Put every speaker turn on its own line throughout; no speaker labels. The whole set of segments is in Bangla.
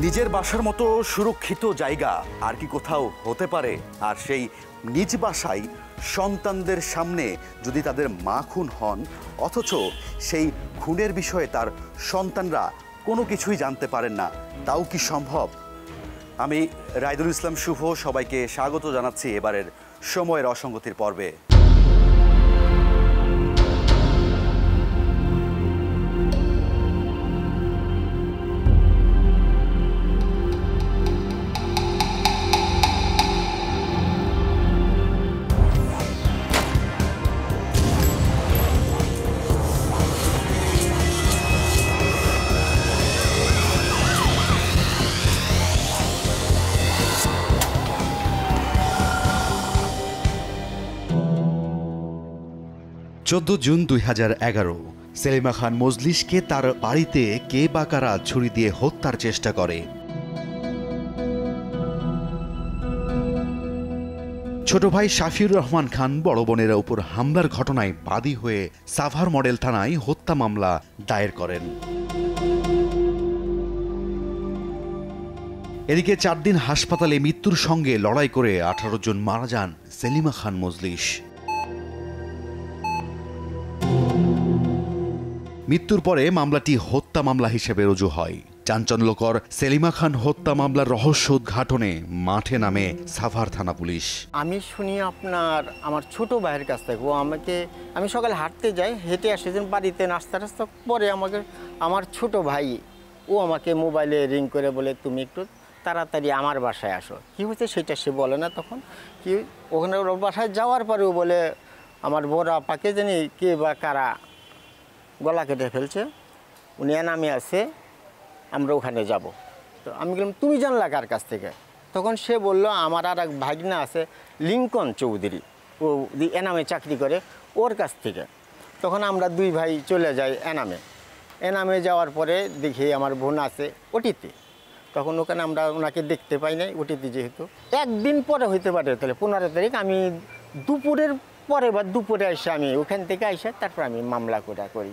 নিজের বাসার মতো সুরক্ষিত জায়গা আর কি কোথাও হতে পারে? আর সেই নিজ বাসায় সন্তানদের সামনে যদি তাদের মা খুন হন, অথচ সেই খুনের বিষয়ে তার সন্তানরা কোনো কিছুই জানতে পারেন না, তাও কি সম্ভব? আমি রাইদুল ইসলাম শুভ সবাইকে স্বাগত জানাচ্ছি এবারের সময়ের অসঙ্গতির পর্বে। 14 জুন 2011 সেলিমা খান মজলিসকে তার বাড়িতে কে বা কারা ছুরি দিয়ে হত্যার চেষ্টা করে। ছোট ভাই শাফিউর রহমান খান বড় বোনের উপর হামলার ঘটনায় বাদী হয়ে সাভার মডেল থানায় হত্যা মামলা দায়ের করেন। এদিকে 4 দিন হাসপাতালে মৃত্যুর সঙ্গে লড়াই করে 18 জন মারা যান সেলিমা খান মজলিস। মৃত্যুর পরে মামলাটি হত্যা মামলা হিসেবে রুজু হয়। চাঞ্চল্যকর সেলিমা খান হত্যা মামলার রহস্য উদ্ঘাটনে মাঠে নামে সাভার থানা পুলিশ।
আমি শুনি আমার ছোট ভাইয়ের কাছ থেকে, আমি সকালে হাঁটতে যাই, হেঁটে আসে বাড়িতে নাস্তা পরে আমার ছোট ভাই আমাকে মোবাইলে রিং করে বলে, তুমি একটু তাড়াতাড়ি আমার বাসায় আসো। কি হয়েছে সেটা সে বলে না। তখন কি ওখানে ওর বাসায় যাওয়ার পরেও বলে আমার বড় আপাকে জানি কে বা কারা গলা কেটে ফেলছে, উনি নামে আছে, আমরা ওখানে যাব। তো আমি বললাম তুমি জানলা কার কাছ থেকে? তখন সে বলল আমার আর এক ভাগনা আছে লিঙ্কন চৌধুরী, ও এনামে চাকরি করে, ওর কাছ থেকে। তখন আমরা 2 ভাই চলে যাই এনামে যাওয়ার পরে দেখি আমার বোন আছে ওটিতে। তখন ওখানে আমরা ওনাকে দেখতে পাই নাই, ওটিতে যেহেতু একদিন পরে হইতে পারে, তাহলে 15 তারিখ আমি দুপুরের পরে বা দুপুরে এসে আমি ওখান থেকে এসে তারপর আমি মামলা করি।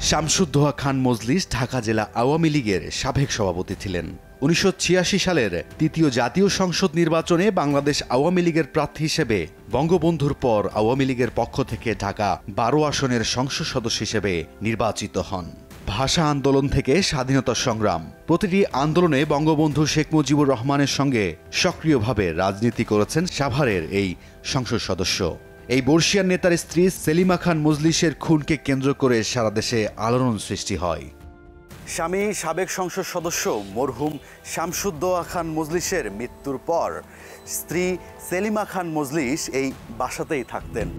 শামসুদ্দোহা খান মজলিস ঢাকা জেলা আওয়ামী লীগের সাবেক সভাপতি ছিলেন। 1986 সালের 3য় জাতীয় সংসদ নির্বাচনে বাংলাদেশ আওয়ামী লীগের প্রার্থী হিসেবে বঙ্গবন্ধুর পর আওয়ামী লীগের পক্ষ থেকে ঢাকা 12 আসনের সংসদ সদস্য হিসেবে নির্বাচিত হন। ভাষা আন্দোলন থেকে স্বাধীনতা সংগ্রাম, প্রতিটি আন্দোলনে বঙ্গবন্ধু শেখ মুজিবুর রহমানের সঙ্গে সক্রিয়ভাবে রাজনীতি করেছেন সাভারের এই সংসদ সদস্য। এই বর্ষিয়ান নেতার স্ত্রী সেলিমা খান মজলিসের খুনকে কেন্দ্র করে সারা দেশে আলোড়ন সৃষ্টি হয়। স্বামী সাবেক সংসদ সদস্য মরহুম শামসুদ্দোহা খান মজলিসের মৃত্যুর পর স্ত্রী সেলিমা খান মজলিস এই বাসাতেই থাকতেন।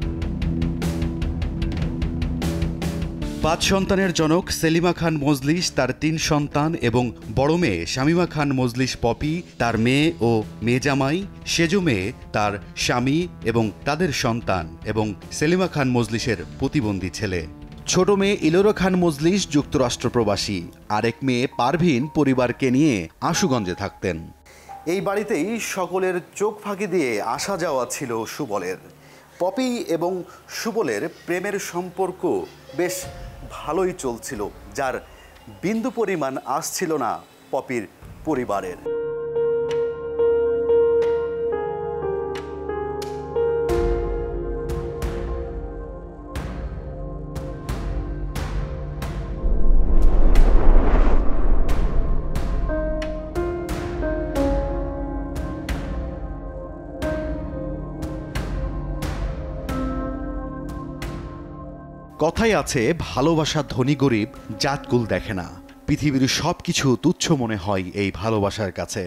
5 সন্তানের জনক সেলিমা খান মজলিস তার 3 সন্তান এবং বড় মেয়ে শামীমা খান মজলিস পপি, তার মেয়ে ও মেয়েজামাই, সেজো মেয়ে, তার স্বামী এবং তাদের সন্তান এবং সেলিমা খান মজলিসের প্রতিবন্ধী ছেলে। ছোট মেয়ে ইলোরা খান মজলিস যুক্তরাষ্ট্র প্রবাসী, আরেক মেয়ে পারভিন পরিবারকে নিয়ে আশুগঞ্জে থাকতেন। এই বাড়িতেই সকলের চোখ ফাঁকি দিয়ে আসা যাওয়া ছিল সুবলের। পপি এবং সুবলের প্রেমের সম্পর্ক বেশ ভালোই চলছিল, যার বিন্দু পরিমাণ আসছিল না পপির পরিবারের। কথাই আছে, ভালোবাসা ধনী গরিব জাতকুল দেখে না। পৃথিবীর সবকিছু তুচ্ছ মনে হয় এই ভালোবাসার কাছে।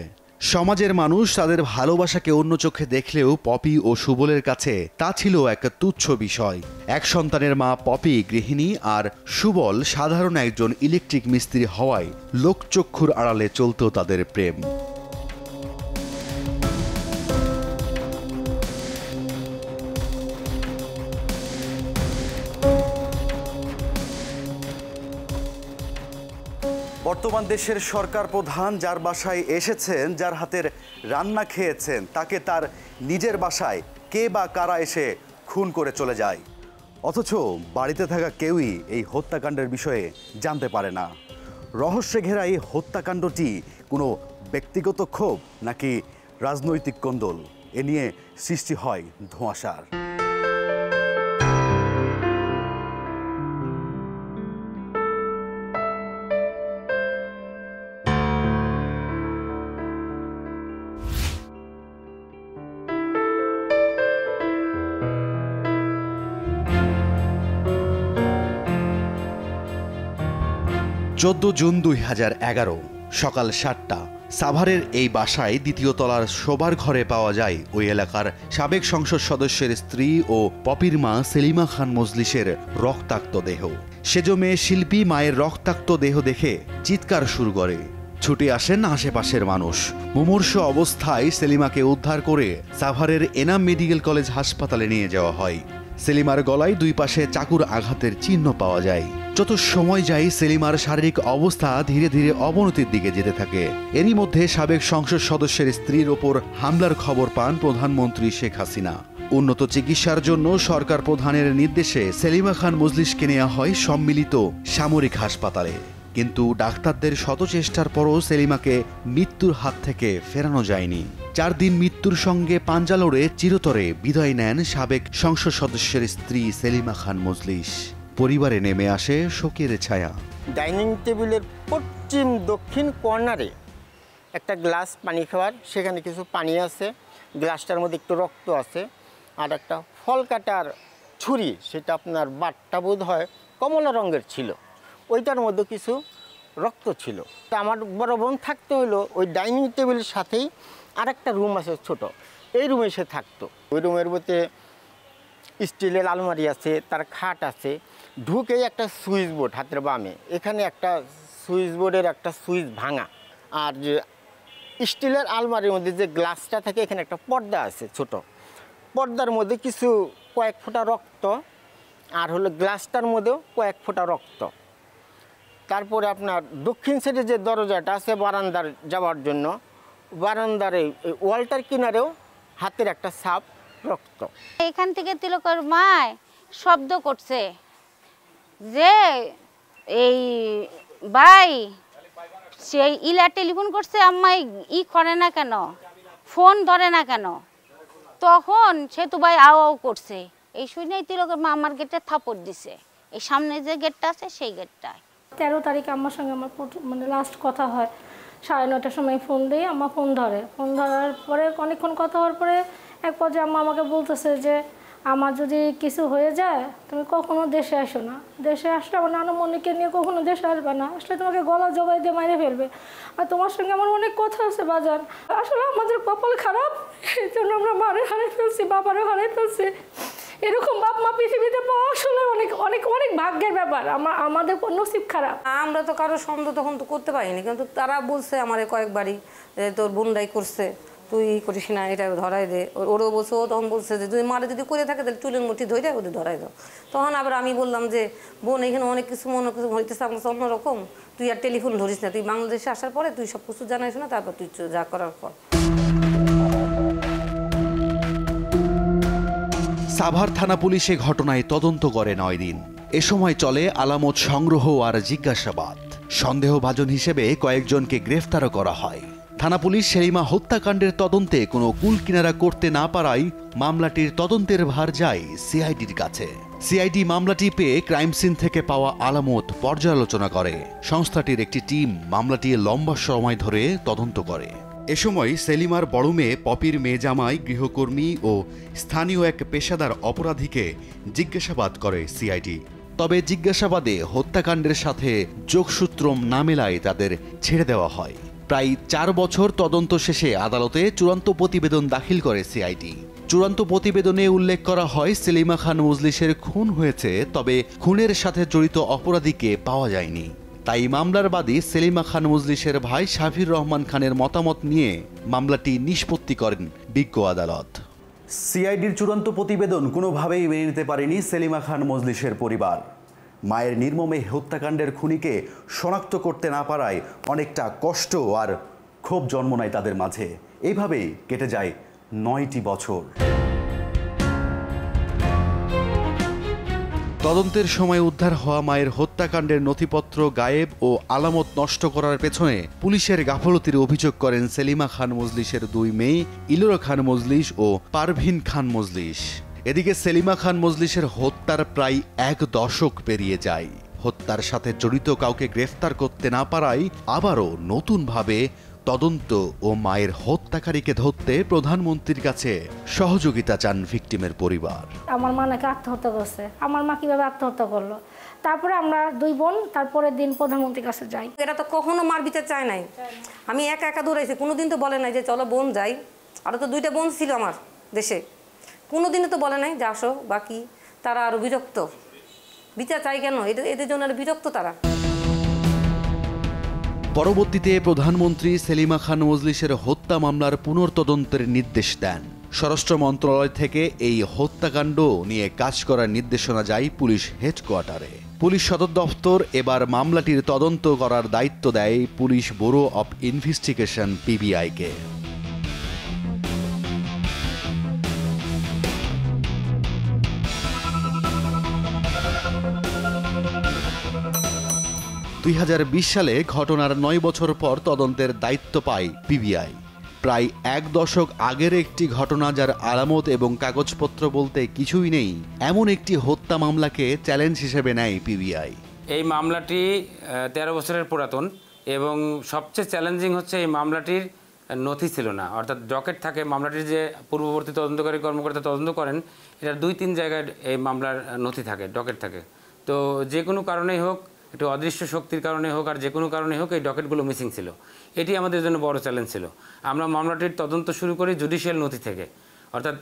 সমাজের মানুষ তাদের ভালোবাসাকে অন্য চোখে দেখলেও পপি ও সুবলের কাছে তা ছিল এক তুচ্ছ বিষয়। এক সন্তানের মা পপি গৃহিণী আর সুবল সাধারণ একজন ইলেকট্রিক মিস্ত্রি হওয়ায় লোকচক্ষুর আড়ালে চলত তাদের প্রেম। বর্তমান দেশের সরকার প্রধান যার বাসায় এসেছেন, যার হাতের রান্না খেয়েছেন, তাকে তার নিজের বাসায় কে বা কারা এসে খুন করে চলে যায়। অথচ বাড়িতে থাকা কেউই এই হত্যাকাণ্ডের বিষয়ে জানতে পারে না। রহস্যে ঘেরা এই হত্যাকাণ্ডটি কোনো ব্যক্তিগত ক্ষোভ নাকি রাজনৈতিক কোন্দল, এ নিয়ে সৃষ্টি হয় ধোঁয়াশার। 14 জুন 2011 সকাল 7টা সাভারের এই বাসায় দ্বিতীয় তলার শোবার ঘরে পাওয়া যায় ওই এলাকার সাবেক সংসদ সদস্যের স্ত্রী ও পপির মা সেলিমা খান মজলিসের রক্তাক্ত দেহ। সেজ মেয়ে শিল্পী মায়ের রক্তাক্ত দেহ দেখে চিৎকার শুরু করে। ছুটে আসেন আশেপাশের মানুষ। মুমূর্ষ অবস্থায় সেলিমাকে উদ্ধার করে সাভারের এনাম মেডিকেল কলেজ হাসপাতালে নিয়ে যাওয়া হয়। সেলিমার গলায় দুই পাশে চাকুর আঘাতের চিহ্ন পাওয়া যায়। যত সময় যায় সেলিমার শারীরিক অবস্থা ধীরে ধীরে অবনতির দিকে যেতে থাকে। এরই মধ্যে সাবেক সংসদ সদস্যের স্ত্রীর ওপর হামলার খবর পান প্রধানমন্ত্রী শেখ হাসিনা। উন্নত চিকিৎসার জন্য সরকার প্রধানের নির্দেশে সেলিমা খান মজলিসকে নেওয়া হয় সম্মিলিত সামরিক হাসপাতালে। কিন্তু ডাক্তারদের শত চেষ্টার পরও সেলিমাকে মৃত্যুর হাত থেকে ফেরানো যায়নি। 4 দিন মৃত্যুর সঙ্গে পাঞ্জা লড়ে চিরতরে বিদায় নেন সাবেক সংসদ সদস্যের স্ত্রী সেলিমা খান মজলিস। পরিবারে নেমে আসে শোকের ছায়া।
ডাইনিং টেবিলের পশ্চিম দক্ষিণ কর্নারে একটা গ্লাস পানি খাওয়ার, সেখানে কিছু পানি আছে, গ্লাসটার মধ্যে একটু রক্ত আছে, আর একটা ফল কাটার ছুরি, সেটা আপনার বাটটা বোধ হয় কমলা রঙের ছিল, ওইটার মধ্যে কিছু রক্ত ছিল। তা আমার বড় বোন থাকতে হলো ওই ডাইনিং টেবিলের সাথেই আরেকটা রুম আছে ছোট, এই রুমে সে থাকতো। ওই রুমের মধ্যে স্টিলের আলমারি আছে, তার খাট আছে। ঢুকেই একটা সুইচ বোর্ড হাতের বামে, এখানে একটা সুইচ বোর্ডের একটা সুইচ ভাঙা, আর যে স্টিলের আলমারির মধ্যে যে গ্লাসটা থাকে এখানে একটা পর্দা আছে ছোট, পর্দার মধ্যে কিছু কয়েক ফোঁটা রক্ত, আর হলো গ্লাসটার মধ্যেও কয়েক ফোঁটা রক্ত। তারপরে আপনার দক্ষিণ সাইডে যে দরজাটা আছে বারান্দার যাওয়ার জন্য, বারান্দার এই ওয়ালটার কিনারেও হাতের একটা ছাপ রক্ত।
এখান থেকে তিলকের মায় শব্দ করছে যে এই ভাই সেই ইলা টেলিফোন করছে, আম্মাই করে না কেন, ফোন ধরে না কেন। তখন সে তো ভাই আও আও করছে। এই শুনেই তিলকের মা আমার গেটে থাপড় দিছে, এই সামনে যে গেটটা আছে সেই গেটটায়।
13 তারিখে আমার সঙ্গে আমার মানে লাস্ট কথা হয়। 9:30টার সময় ফোন দিই, আম্মা ফোন ধরে। ফোন ধরার পরে অনেকক্ষণ কথা হওয়ার পরে এক পর্যায়ে আম্মা আমাকে বলতেছে যে আমার যদি কিছু হয়ে যায় তুমি কখনো দেশে আসো না, দেশে আসলে আমার নানুমণিকে নিয়ে কখনো দেশে আসবে না, আসলে তোমাকে গলা জবাই দিয়ে মাইরে ফেলবে, আর তোমার সঙ্গে আমার অনেক কথা আছে বাজান। আসলে আমাদের কপাল খারাপ, এই জন্য আমরা মারে হারিয়ে ফেলছি, বাবারও হারিয়ে ফেলছি। এরকম বাপ মা পৃথিবীতে পাওয়া আসলে অনেক অনেক অনেক ভাগ্যের ব্যাপার। আমাদের নসিব খারাপ।
আমরা তো কারো সন্দেহ তখন তো করতে পারিনি, কিন্তু তারা বলছে আমারে কয়েকবারই তোর বোনরাই করছে, তুই করিস না, এটা ধরাই দে। ওরও বলছে, ও তখন বলছে যে যদি মারে যদি করে থাকে তাহলে চুলের মুঠি ধরে ওদের ধরাই দাও। তখন আবার আমি বললাম যে বোন এখানে অনেক কিছু মনে কিছু হইতেছে আমার অন্যরকম, তুই আর টেলিফোন ধরিস না, তুই বাংলাদেশে আসার পরে তুই সব কিছু জানাইস না, তারপর তুই যা করার পর।
সাভার থানা পুলিশে ঘটনায় তদন্ত করে 9 দিন। এ সময় চলে আলামত সংগ্রহ আর জিজ্ঞাসাবাদ। সন্দেহভাজন হিসেবে কয়েকজনকে গ্রেফতারও করা হয়। থানা পুলিশ সেলিমা হত্যাকাণ্ডের তদন্তে কোনো কুল কিনারা করতে না পারায় মামলাটির তদন্তের ভার যায় সিআইডির কাছে। সিআইডি মামলাটি পেয়ে ক্রাইম সিন থেকে পাওয়া আলামত পর্যালোচনা করে। সংস্থাটির একটি টিম মামলাটি লম্বা সময় ধরে তদন্ত করে। এ সময় সেলিমার বড় মেয়ে পপির মেয়ে জামাই, গৃহকর্মী ও স্থানীয় এক পেশাদার অপরাধীকে জিজ্ঞাসাবাদ করে সিআইডি। তবে জিজ্ঞাসাবাদে হত্যাকাণ্ডের সাথে যোগসূত্র না মেলায় তাদের ছেড়ে দেওয়া হয়। প্রায় 4 বছর তদন্ত শেষে আদালতে চূড়ান্ত প্রতিবেদন দাখিল করে সিআইডি। চূড়ান্ত প্রতিবেদনে উল্লেখ করা হয় সেলিমা খান মজলিসের খুন হয়েছে, তবে খুনের সাথে জড়িত অপরাধীকে পাওয়া যায়নি। তাই মামলার বাদী সেলিমা খান মজলিসের ভাই শাফির রহমান খানের মতামত নিয়ে মামলাটি নিষ্পত্তি করেন বিজ্ঞ আদালত। সিআইডির চূড়ান্ত প্রতিবেদন কোনোভাবেই মেনে নিতে পারেনি সেলিমা খান মজলিসের পরিবার। মায়ের নির্মমে হত্যাকাণ্ডের খুনিকে শনাক্ত করতে না পারায় অনেকটা কষ্ট আর ক্ষোভ জন্ম নেয় তাদের মাঝে। এইভাবেই কেটে যায় 9টি বছর। তদন্তের সময় উদ্ধার হওয়া মায়ের হত্যাকাণ্ডের নথিপত্র গায়েব ও আলামত নষ্ট করার পেছনে পুলিশের গাফলতির অভিযোগ করেন সেলিমা খান মজলিসের 2 মেয়ে ইলোরা খান মজলিস ও পারভিন খান মজলিস। এদিকে সেলিমা খান মজলিসের হত্যার প্রায় 1 দশক পেরিয়ে যায়। হত্যার সাথে জড়িত কাউকে গ্রেফতার করতে না পারায় আবারও নতুনভাবে তদন্ত ও মায়ের হত্যাকারীকে ধরতে প্রধানমন্ত্রীর কাছে সহযোগিতা চান ভিকটিমের পরিবার।
আমার মা নাকি আত্মহত্যা করছে। আমার মা কিভাবে আত্মহত্যা করলো? তারপরে আমরা 2 বোন তারপরের দিন প্রধানমন্ত্রীর কাছে যাই।
এরা তো কখনো মার বিচার চায় নাই। আমি একা একা দৌড়াইছি, কোনোদিন তো বলে নাই যে চলো বোন যাই। আরও তো 2টা বোন ছিল আমার দেশে, কোনোদিনও তো বলে নাই যে আসো। বাকি তারা আরও বিরক্ত, বিচার চাই কেন, এদের জন্য আরও বিরক্ত তারা।
পরবর্তীতে প্রধানমন্ত্রী সেলিমা খান মজলিসের হত্যা মামলার পুনর্তদন্তের নির্দেশ দেন। স্বরাষ্ট্র মন্ত্রণালয় থেকে এই হত্যাকাণ্ড নিয়ে কাজ করার নির্দেশনা যায় পুলিশ হেডকোয়ার্টারে। পুলিশ সদর দপ্তর এবার মামলাটির তদন্ত করার দায়িত্ব দেয় পুলিশ ব্যুরো অব ইনভেস্টিগেশন PBI-কে। সালে ঘটনার 9 বছর পর তদন্তের দায়িত্ব পায় PBI। প্রায় 1 দশক আগের একটি ঘটনা, যার আলামত এবং কাগজপত্র বলতে কিছুই নেই, এমন একটি হত্যা মামলাকে চ্যালেঞ্জ হিসেবে নেয় PBI।
এই মামলাটি 13 বছরের পুরাতন এবং সবচেয়ে চ্যালেঞ্জিং হচ্ছে এই মামলাটির নথি ছিল না, অর্থাৎ ডকেট থাকে। মামলাটির যে পূর্ববর্তী তদন্তকারী কর্মকর্তা তদন্ত করেন, এটার 2-3 জায়গায় এই মামলার নথি থাকে, ডকেট থাকে। তো যে কোনো কারণেই হোক, একটু অদৃশ্য শক্তির কারণে হোক আর যে কোনো কারণে হোক, এই ডকেটগুলো মিসিং ছিল। এটি আমাদের জন্য বড় চ্যালেঞ্জ ছিল। আমরা মামলাটির তদন্ত শুরু করি জুডিশিয়াল নথি থেকে, অর্থাৎ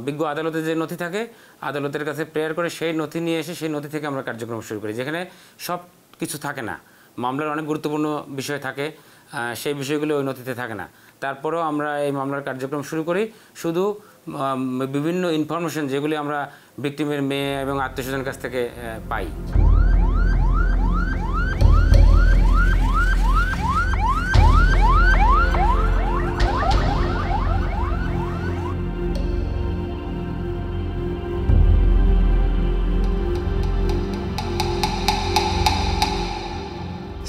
বিজ্ঞ আদালতে যে নথি থাকে, আদালতের কাছে প্রেয়ার করে সেই নথি নিয়ে এসে সেই নথি থেকে আমরা কার্যক্রম শুরু করি, যেখানে সব কিছু থাকে না। মামলার অনেক গুরুত্বপূর্ণ বিষয় থাকে, সেই বিষয়গুলো ওই নথিতে থাকে না। তারপরেও আমরা এই মামলার কার্যক্রম শুরু করি শুধু বিভিন্ন ইনফরমেশন যেগুলি আমরা ভিকটিমের মেয়ে এবং আত্মীয়স্বজনের কাছ থেকে পাই।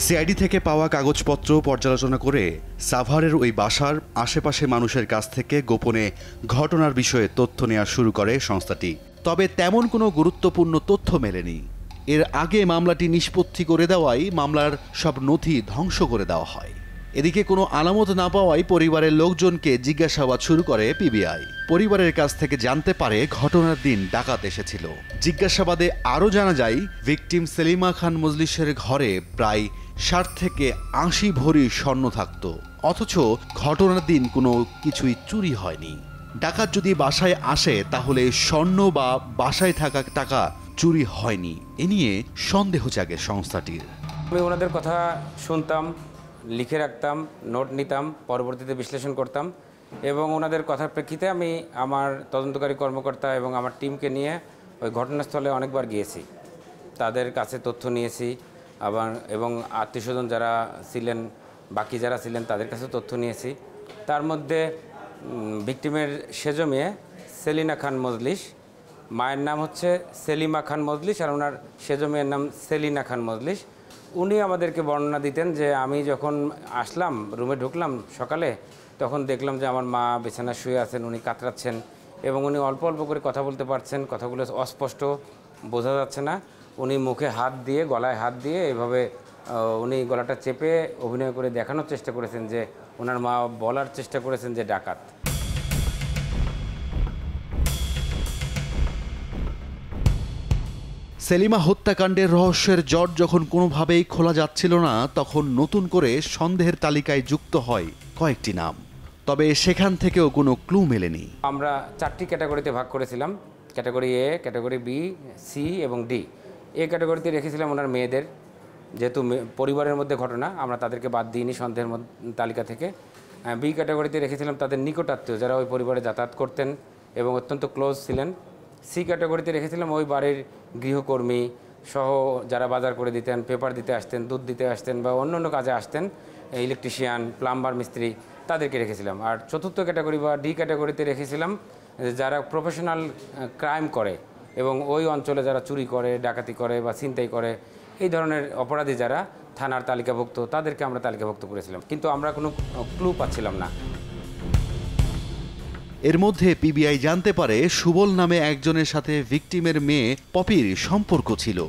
সিআইডি থেকে পাওয়া কাগজপত্র পর্যালোচনা করে সাভারের ওই বাসার আশেপাশে মানুষের কাছ থেকে গোপনে ঘটনার বিষয়ে তথ্য নেওয়া শুরু করে সংস্থাটি। তবে তেমন কোনো গুরুত্বপূর্ণ তথ্য মেলেনি। এর আগে মামলাটি নিষ্পত্তি করে দেওয়ায় মামলার সব নথি ধ্বংস করে দেওয়া হয়। এদিকে কোনো আলামত না পাওয়ায় পরিবারের লোকজনকে জিজ্ঞাসাবাদ শুরু করে PBI। পরিবারের কাছ থেকে জানতে পারে ঘটনার দিন ডাকাত এসেছিল। জিজ্ঞাসাবাদে আরও জানা যায়, ভিকটিম সেলিমা খান মজলিসের ঘরে প্রায় 60 থেকে 80 ভরি স্বর্ণ থাকত, অথচ ঘটনার দিন কোনো কিছুই চুরি হয়নি। ডাকাত যদি বাসায় আসে তাহলে স্বর্ণ বা বাসায় থাকা টাকা চুরি হয়নি, এ নিয়ে সন্দেহ জাগে সংস্থাটির।
আমি ওনাদের কথা শুনতাম, লিখে রাখতাম, নোট নিতাম, পরবর্তীতে বিশ্লেষণ করতাম এবং ওনাদের কথার প্রেক্ষিতে আমি আমার তদন্তকারী কর্মকর্তা এবং আমার টিমকে নিয়ে ওই ঘটনাস্থলে অনেকবার গিয়েছি, তাদের কাছে তথ্য নিয়েছি। আবার এবং আত্মীয়স্বজন যারা ছিলেন, বাকি যারা ছিলেন, তাদের কাছে তথ্য নিয়েছি। তার মধ্যে ভিকটিমের সেজ মেয়ে সেলিনা খান মজলিস, মায়ের নাম হচ্ছে সেলিমা খান মজলিস আর ওনার সেজ মেয়ের নাম সেলিনা খান মজলিস। উনি আমাদেরকে বর্ণনা দিতেন যে আমি যখন আসলাম, রুমে ঢুকলাম সকালে, তখন দেখলাম যে আমার মা বিছানায় শুয়ে আছেন, উনি কাতরাচ্ছেন এবং উনি অল্প অল্প করে কথা বলতে পারছেন, কথাগুলো অস্পষ্ট, বোঝা যাচ্ছে না। উনি মুখে হাত দিয়ে, গলায় হাত দিয়ে এভাবে উনি গলাটা চেপে অভিনয় করে দেখানোর চেষ্টা করেছেন যে ওনার মা বলার চেষ্টা করেছেন যে ডাকাত।
সেলিমা হত্যাকাণ্ডের রহস্যের জট যখন কোনোভাবেই খোলা যাচ্ছিল না, তখন নতুন করে সন্দেহের তালিকায় যুক্ত হয় কয়েকটি নাম। তবে সেখান থেকেও কোনো ক্লু মেলেনি।
আমরা 4টি ক্যাটাগরিতে ভাগ করেছিলাম, category A, category B, C এবং D। এ ক্যাটাগরিতে রেখেছিলাম ওনার মেয়েদের, যেহেতু পরিবারের মধ্যে ঘটনা, আমরা তাদেরকে বাদ দিইনি সন্দেহের তালিকা থেকে। B ক্যাটাগরিতে রেখেছিলাম তাদের নিকটাত্মীয়, যারা ওই পরিবারে যাতায়াত করতেন এবং অত্যন্ত ক্লোজ ছিলেন। C ক্যাটাগরিতে রেখেছিলাম ওই বাড়ির গৃহকর্মী সহ যারা বাজার করে দিতেন, পেপার দিতে আসতেন, দুধ দিতে আসতেন বা অন্য কাজে আসতেন, ইলেকট্রিশিয়ান, প্লাম্বার, মিস্ত্রি, তাদেরকে রেখেছিলাম। আর চতুর্থ ক্যাটাগরি বা D ক্যাটাগরিতে রেখেছিলাম যারা প্রফেশনাল ক্রাইম করে, এবং ওই অঞ্চলে যারা চুরি করে, ডাকাতি করে বা ছিনতাই করে, এই ধরনের অপরাধী যারা থানার তালিকাভুক্ত, তাদেরকে আমরা তালিকাভুক্ত করেছিলাম, কিন্তু আমরা কোনো ক্লু পাচ্ছিলাম না।
এর মধ্যে পিবিআই জানতে পারে সুবল নামে একজনের সাথে ভিকটিমের মেয়ে পপির সম্পর্ক ছিল।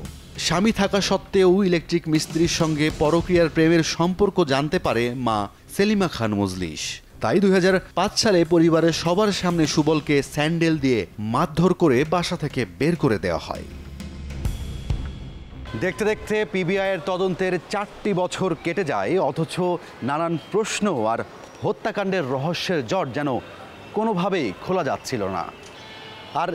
স্বামী থাকা সত্ত্বেও ইলেকট্রিক মিস্ত্রির সঙ্গে পরকীয়ার প্রেমের সম্পর্ক জানতে পারে মা সেলিমা খান মজলিস। তাই 2005 সালে পরিবারের সবার সামনে সুবলকে স্যান্ডেল দিয়ে মারধর করে বাসা থেকে বের করে দেওয়া হয়। দেখতে দেখতে পিবিআইয়ের তদন্তের 4টি বছর কেটে যায়, অথচ নানান প্রশ্ন আর হত্যাকাণ্ডের রহস্যের জট যেন কোনোভাবেই খোলা যাচ্ছিল না। আর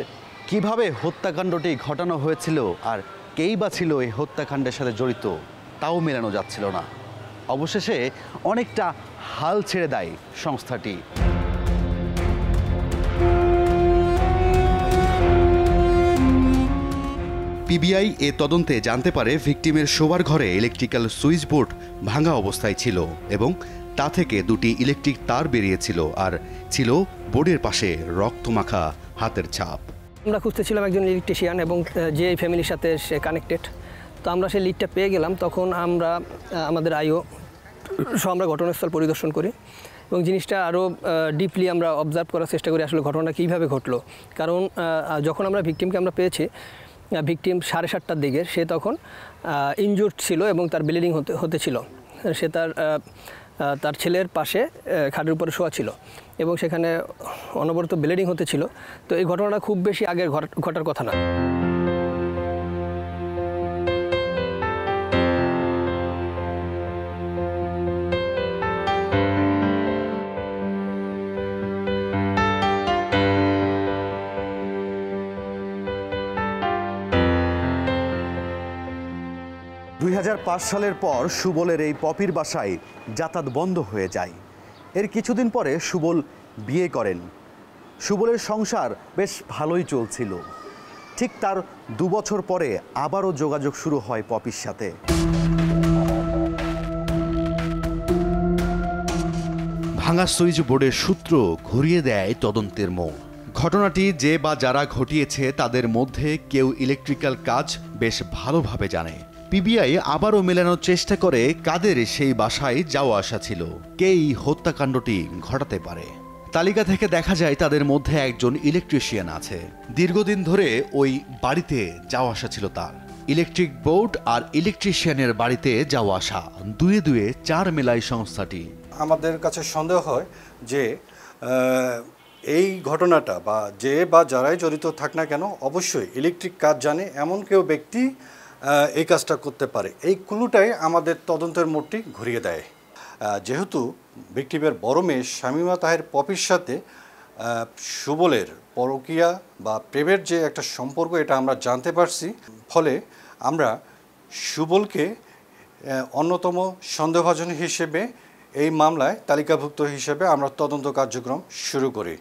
কিভাবে হত্যাকাণ্ডটি ঘটানো হয়েছিল আর কেই বা ছিল এই হত্যাকাণ্ডের সাথে জড়িত, তাও মেলানো যাচ্ছিল না। অবশেষে অনেকটা হাল ছেড়ে দেয় সংস্থাটি। পিবিআই এ তদন্তে জানতে পারে ভিকটিমের শোবার ঘরে ইলেকট্রিক্যাল সুইচ বোর্ড ভাঙা অবস্থায় ছিল এবং তা থেকে দুটি ইলেকট্রিক তার বেরিয়েছিল, আর ছিল বোর্ডের পাশে রক্তমাখা হাতের ছাপ।
আমরা খুঁজতেছিলাম একজন ইলেকট্রিশিয়ান এবং যে এই ফ্যামিলির সাথে সে কানেক্টেড। তো আমরা সেই লিডটা পেয়ে গেলাম। তখন আমরা আমাদের আইও সহ আমরা ঘটনাস্থল পরিদর্শন করি এবং জিনিসটা আরও ডিপলি আমরা অবজার্ভ করার চেষ্টা করি আসলে ঘটনাটা কীভাবে ঘটলো। কারণ যখন আমরা ভিকটিমকে আমরা পেয়েছি, ভিকটিম 7:30টার দিকে, সে তখন ইনজুর্ড ছিল এবং তার ব্লিডিং হতে ছিল। সে তার ছেলের পাশে খাটের উপরে শোয়া ছিল এবং সেখানে অনবরত ব্লিডিং হতে ছিল। তো এই ঘটনাটা খুব বেশি আগে ঘটার কথা না।
2005 সালের পর সুবলের এই পপির বাসায় যাতায়াত বন্ধ হয়ে যায়। এর কিছুদিন পরে সুবল বিয়ে করেন। সুবলের সংসার বেশ ভালোই চলছিল। ঠিক তার 2 বছর পরে আবারও যোগাযোগ শুরু হয় পপির সাথে। ভাঙা সুইচ বোর্ডের সূত্র ঘুরিয়ে দেয় তদন্তের মোড়। ঘটনাটি যে বা যারা ঘটিয়েছে তাদের মধ্যে কেউ ইলেকট্রিক্যাল কাজ বেশ ভালোভাবে জানে। পিবিআই আবারও মেলানোর চেষ্টা করে কাদের সেই বাসায় যাওয়া আসা ছিল, কেই হত্যাকাণ্ডটি ঘটাতে পারে। তালিকা থেকে দেখা যায় তাদের মধ্যে একজন ইলেকট্রিশিয়ান আছে। দীর্ঘদিন ধরে ওই বাড়িতে যাওয়া আসা ছিল তার। ইলেকট্রিক বোর্ড আর ইলেকট্রিশিয়ানের বাড়িতে যাওয়া আসা, দুয়ে দুয়ে 4 মেলায় সংস্থাটি।
আমাদের কাছে সন্দেহ হয় যে এই ঘটনাটা বা যে বা যারাই জড়িত থাক না কেন, অবশ্যই ইলেকট্রিক কাজ জানে এমন কেউ ব্যক্তি এই কাজটা করতে পারে। এই ক্লুটাই আমাদের তদন্তের মোড়টি ঘুরিয়ে দেয়। যেহেতু ভিকটিমের বড় মেয়ে শামীমা তাহের পপির সাথে সুবলের পরকীয়া বা প্রেমের যে একটা সম্পর্ক, এটা আমরা জানতে পারছি। ফলে আমরা সুবলকে অন্যতম সন্দেহভাজন হিসেবে এই মামলায় তালিকাভুক্ত হিসেবে আমরা তদন্ত কার্যক্রম শুরু করি।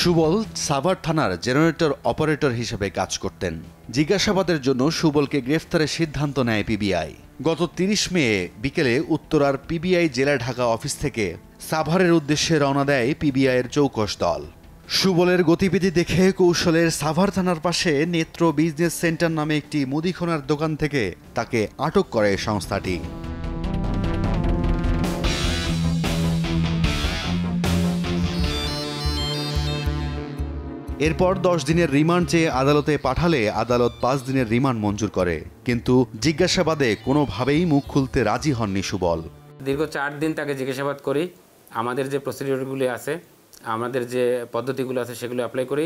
সুবল সাভার থানার জেনারেটর অপারেটর হিসেবে কাজ করতেন। জিজ্ঞাসাবাদের জন্য সুবলকে গ্রেফতারের সিদ্ধান্ত নেয় পিবিআই। গত 30 মে বিকেলে উত্তরার পিবিআই জেলা ঢাকা অফিস থেকে সাভারের উদ্দেশ্যে রওনা দেয় পিবিআইয়ের চৌকস দল। সুবলের গতিবিধি দেখে কৌশলের সাভার থানার পাশে নেত্র বিজনেস সেন্টার নামে একটি মুদিখানার দোকান থেকে তাকে আটক করে সংস্থাটি। এরপর 10 দিনের রিমান্ড চেয়ে আদালতে পাঠালে আদালত 5 দিনের রিমান্ড মঞ্জুর করে, কিন্তু জিজ্ঞাসাবাদে কোনোভাবেই মুখ খুলতে রাজি হননি সুবল।
দীর্ঘ 4 দিন তাকে জিজ্ঞাসাবাদ করি। আমাদের যে প্রসিডিওরগুলি আছে, আমাদের যে পদ্ধতিগুলো আছে, সেগুলো অ্যাপ্লাই করি।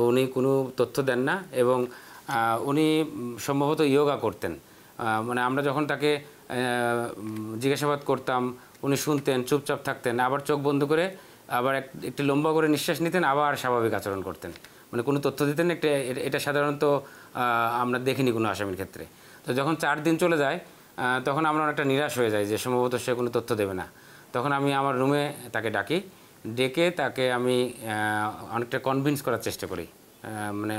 উনি কোনো তথ্য দেন না এবং উনি সম্ভবত ইয়োগা করতেন। মানে আমরা যখন তাকে জিজ্ঞাসাবাদ করতাম, উনি শুনতেন, চুপচাপ থাকতেন, আবার চোখ বন্ধ করে আবার একটু লম্বা করে নিঃশ্বাস নিতেন, আবার স্বাভাবিক আচরণ করতেন। মানে কোনো তথ্য দিতেন একটা, এটা সাধারণত আমরা দেখিনি কোনো আসামির ক্ষেত্রে। তো যখন 4 দিন চলে যায় তখন আমরা অনেকটা নিরাশ হয়ে যাই যে সম্ভবত সে কোনো তথ্য দেবে না। তখন আমি আমার রুমে তাকে ডাকি, ডেকে তাকে আমি অনেকটা কনভিন্স করার চেষ্টা করি, মানে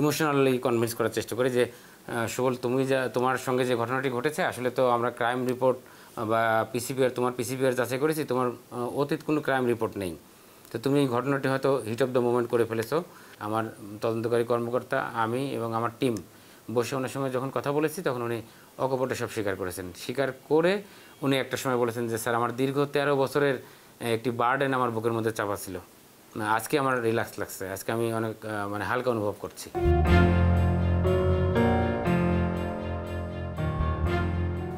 ইমোশনালি কনভিন্স করার চেষ্টা করি যে সুবল, তোমার সঙ্গে যে ঘটনাটি ঘটেছে আসলে তো আমরা ক্রাইম রিপোর্ট বা তোমার পিসিপিআর যাচাই করেছি, তোমার অতীত কোনো ক্রাইম রিপোর্ট নেই। তো তুমি এই ঘটনাটি হয়তো হিট অফ দ্য মোমেন্ট করে ফেলেছো। আমার তদন্তকারী কর্মকর্তা, আমি এবং আমার টিম বসে ওনার সঙ্গে যখন কথা বলেছি তখন উনি অকপটে সব স্বীকার করেছেন। স্বীকার করে উনি একটা সময় বলেছেন যে স্যার, আমার দীর্ঘ 13 বছরের একটি বার্ডেন আমার বুকের মধ্যে চাপা ছিল, আজকে আমার রিল্যাক্স লাগছে, আজকে আমি অনেক হালকা অনুভব করছি।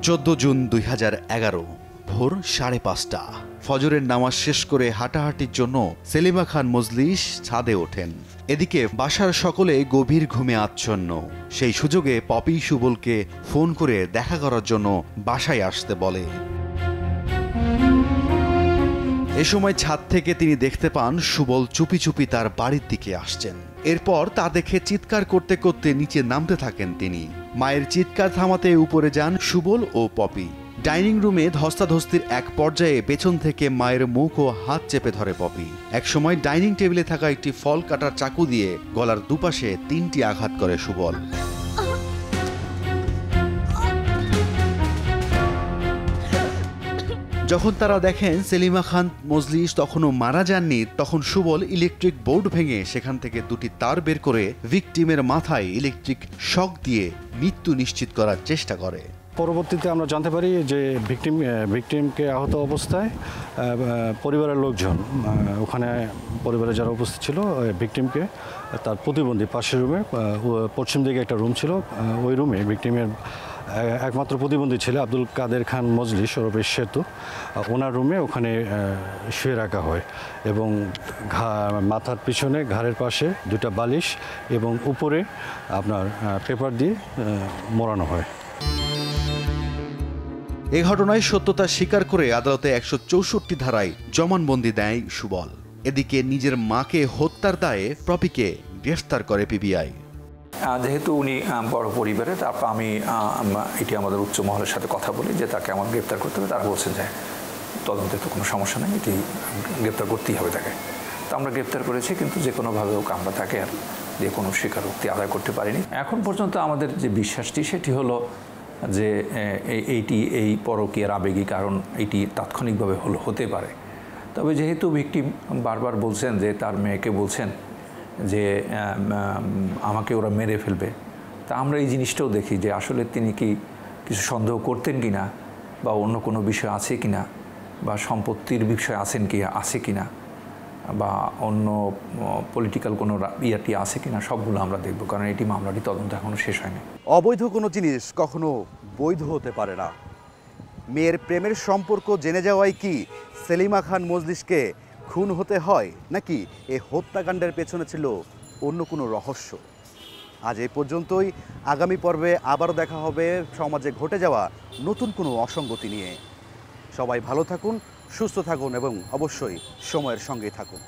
14 জুন 2011 ভোর 5:30 ফজরের নামাজ শেষ করে হাঁটাহাঁটির জন্য সেলিমা খান মজলিস ছাদে ওঠেন। এদিকে বাসার সকলে গভীর ঘুমে আচ্ছন্ন। সেই সুযোগে পপি সুবলকে ফোন করে দেখা করার জন্য বাসায় আসতে বলে। এ সময় ছাদ থেকে তিনি দেখতে পান সুবল চুপি চুপি তার বাড়ির দিকে আসছেন। এরপর তা দেখে চিৎকার করতে করতে নিচে নামতে থাকেন তিনি। মায়ের চিৎকার থামাতে উপরে যান সুবল ও পপি। ডাইনিং রুমে ধস্তাধস্তির এক পর্যায়ে পেছন থেকে মায়ের মুখ ও হাত চেপে ধরে পপি। একসময় ডাইনিং টেবিলে থাকা একটি ফল কাটার চাকু দিয়ে গলার দুপাশে 3টি আঘাত করে সুবল। যখন তারা দেখেন সেলিমা খান মজলিস তখনও মারা যাননি, তখন সুবল ইলেকট্রিক বোর্ড ভেঙে সেখান থেকে 2টি তার বের করে ভিকটিমের মাথায় ইলেকট্রিক শক দিয়ে মৃত্যু নিশ্চিত করার চেষ্টা করে।
পরবর্তীতে আমরা জানতে পারি যে ভিকটিমকে আহত অবস্থায় পরিবারের লোকজন ওখানে পরিবারে যারা উপস্থিত ছিল ভিকটিমকে তার প্রতিবন্ধী পাশের রুমে, পশ্চিম দিকে একটা রুম ছিল, ওই রুমে ভিকটিমের একমাত্র প্রতিবন্ধী ছিল আব্দুল কাদের খান মজলিস ওরফে সেতু, ওনার রুমে ওখানে শুয়ে রাখা হয় এবং মাথার পিছনে ঘাড়ের পাশে 2টা বালিশ এবং উপরে আপনার পেপার দিয়ে মোড়ানো হয়।
এ ঘটনায় সত্যতা স্বীকার করে আদালতে 164 ধারায় জবানবন্দি দেয় সুবল। এদিকে নিজের মাকে হত্যার দায়ে পপিকে গ্রেফতার করে পিবিআই।
যেহেতু উনি বড় পরিবারে, তারপর আমি এটি আমাদের উচ্চ মহলের সাথে কথা বলি যে তাকে আমার গ্রেপ্তার করতে হবে। তারা বলছেন যে তদন্তে তো কোনো সমস্যা নেই, এটি গ্রেপ্তার করতেই হবে তাকে। তো আমরা গ্রেপ্তার করেছি, কিন্তু যে কোনোভাবে হোক আমরা তাকে আর যে কোনো স্বীকারোক্তি আদায় করতে পারিনি। এখন পর্যন্ত আমাদের যে বিশ্বাসটি সেটি হলো যে এই পরকীয়ার আবেগী কারণ এটি তাৎক্ষণিকভাবে হতে পারে। তবে যেহেতু ভিকটিম বারবার বলছেন যে তার মেয়েকে বলছেন যে আমাকে ওরা মেরে ফেলবে, তা আমরা এই জিনিসটাও দেখি যে আসলে তিনি কি কিছু সন্দেহ করতেন কি না, বা অন্য কোনো বিষয় আছে কি না, বা সম্পত্তির বিষয় আছে কি না, বা অন্য পলিটিক্যাল কোনো ইয়াটি আছে কি না, সবগুলো আমরা দেখব, কারণ এটি মামলাটি তদন্ত এখনও শেষ হয়নি।
অবৈধ কোনো জিনিস কখনো বৈধ হতে পারে না। মেয়ের প্রেমের সম্পর্ক জেনে যাওয়াই কি সেলিমা খান মজলিসকে খুন হতে হয়, নাকি এই হত্যাকাণ্ডের পেছনে ছিল অন্য কোনো রহস্য? আজ এই পর্যন্তই। আগামী পর্বে আবারও দেখা হবে সমাজে ঘটে যাওয়া নতুন কোনো অসঙ্গতি নিয়ে। সবাই ভালো থাকুন, সুস্থ থাকুন এবং অবশ্যই সময়ের সঙ্গেই থাকুন।